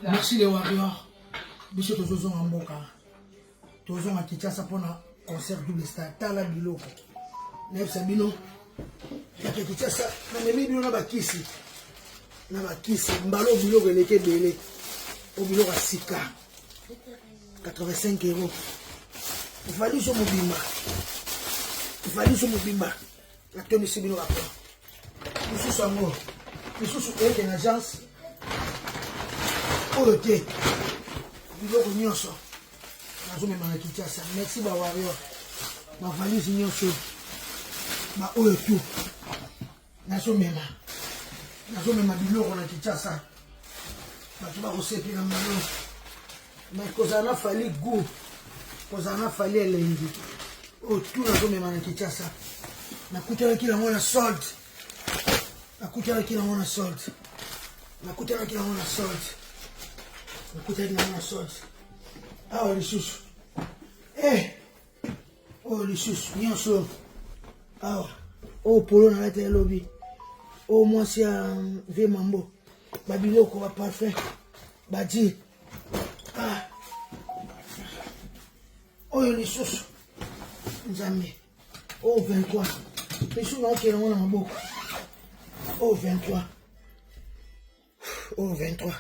Merci les Warriors. Biso tozozo mboka. Tozo ma Kinshasa pour un concert double star. Tala biloko. Nef Sabino. Kaka Kinshasa. Na memi bino na bakisi. Na bakisi. Mbalo biloko eleke belé. Au biloko à sika. 85 €. Il fallait sur mon bimba. Il fallait sur mon bimba. La tenue c'est bino rapport. Nous sommes en mort. Nous sommes sur une agence. Oh, ok. Biloko nyonso. Nazo mema na Kinshasa. Merci ba Warrior. Ma valise nyonso. Ma oyo tout. Nazo mema. Nazo mema biloko na Kinshasa. Ba tu ba kosepi na malo. Mais kozana fali goût. Kozana fali elengi. Oh tout nazo mema na Kinshasa. Nakutana kila mwana solde. Nakutana kila mwana solde. Nakutana kila mwana solde. Nakutana kila mwana solde. Ah, les sous. Eh! Oh, les sous. Nyonso. Ah, oh, polo na la lobby. Oh, moi, c'est un vieux mambo. Babiloko, va parfait. Badi. Ah. Oh, les sous. Nzambe. Oh, 23. Les sous, là, qui est dans mon mambo. Oh, 23. Oh, 23.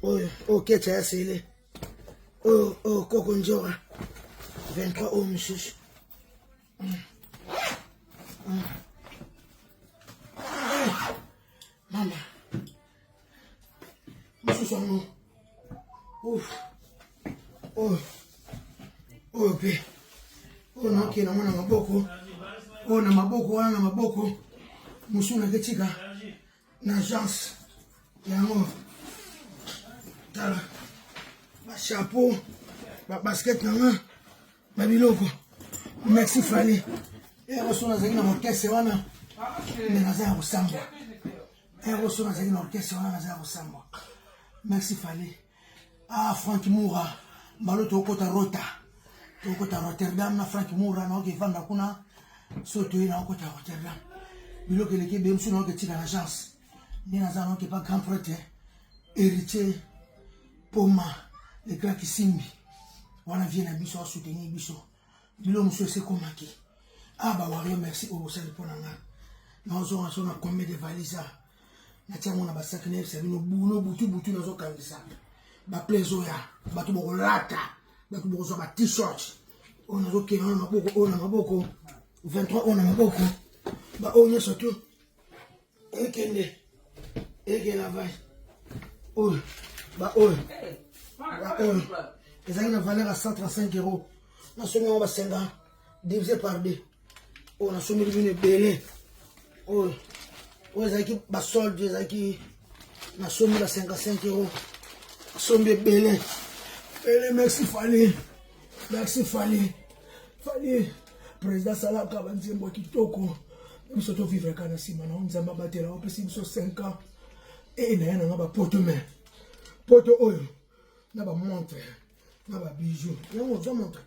Oh, qu'est-ce que c'est? Oh, Kokonjora. 23 oh, monsieur. Maman. Monsieur Samu. Ouf. Oh, pe. Oh, non, qui est dans mon maboko. Oh, na maboko, na maboko. Monsieur na ketika. Na agence. Yango. Tala. Chapeau, basket na babiloko. Merci Fali. Et reçu na zaki na orchestre wana. Mais na za osamba. Et reçu na zaki na orchestre wana na za osamba. Merci Fali. Ah Frank Moura, baloto kota rota. To kota Rotterdam na Frank Moura na ke vanda kuna soto ina kota Rotterdam. Biloko leke be msu na ke tika l'agence. Ni na za no ke pas grand prêtre. Héritier Poma. Les gars qui simbi, on a vient à biso à soutenir biso. Bilo monsieur c'est comment qui? Ah bah Warrior merci au ça pour nanga. Nous on a combien de valises? Na tia mona basak ne c'est no butu na zo kangisa. Ba plezo ya, ba tu boko lata, ba tu boko zo ba t-shirt. On a zo ke na maboko, 23 on a maboko. Ba on y surtout. Ekende. Eke la vai. Oh, ba oh. Les amis, la valeur à 135 €. Nous sommes à 5 ans, divisé par 2. On a soumis une belle. Oh, les amis, la solde, les amis, nous a soumis à 55 €. Sommes belle. Merci, Fali. Merci, Fali. Fali. Président Salah Kabanzembo Kitoko. Nous sommes vivre à Kanasima. Nous avons battu là, on peut 5 ans. Et nous avons un poteau main. Poteau oil. Na ba montre na ba bijou yango zo montre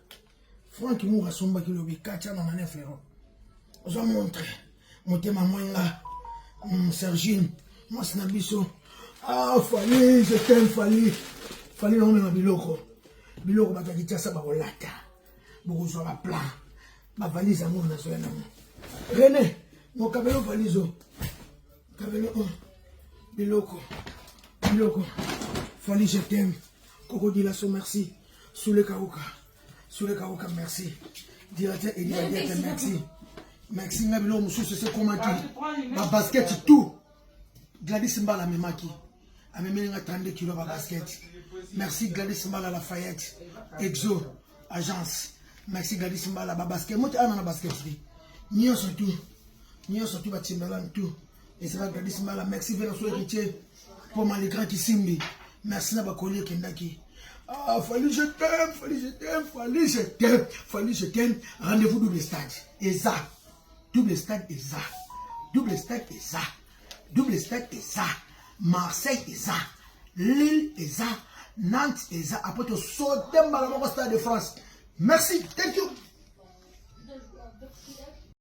Frank Moura somba kilo bi kacha na na frère zo montre motema mwenga Sergine moi na biso ah Fali je t'aime Fali na on na biloko ba Kinshasa ba kolata boko zo ba plan ba valise ngo na so na René mo kabelo valise kabelo biloko Fali je t'aime Coco Dilasso, merci. Soule Kaouka, merci. Directeur et directeur, merci. Merci, Nabilo, monsieur, c'est comment qui. Ma basket, tout. Gladys Mbala, Memaki. A même 32 kilos de basket. Merci, Gladys Mbala, Lafayette. Exo, agence. Merci, Gladys Mbala, basket. Moi, tu as un basket. Nyon surtout, Timbaland, tout. Et c'est vrai, Gladys Mbala, merci, Véloso héritier. Pour Malikra qui simbi. Merci na bakolier kendaki. Ah, Fali je t'aime. Rendez-vous double stade. Eza. Double stade Eza. Marseille Eza. Lille Eza. Nantes Eza. Après tout, sauter dans le stade de France. Merci. Thank you.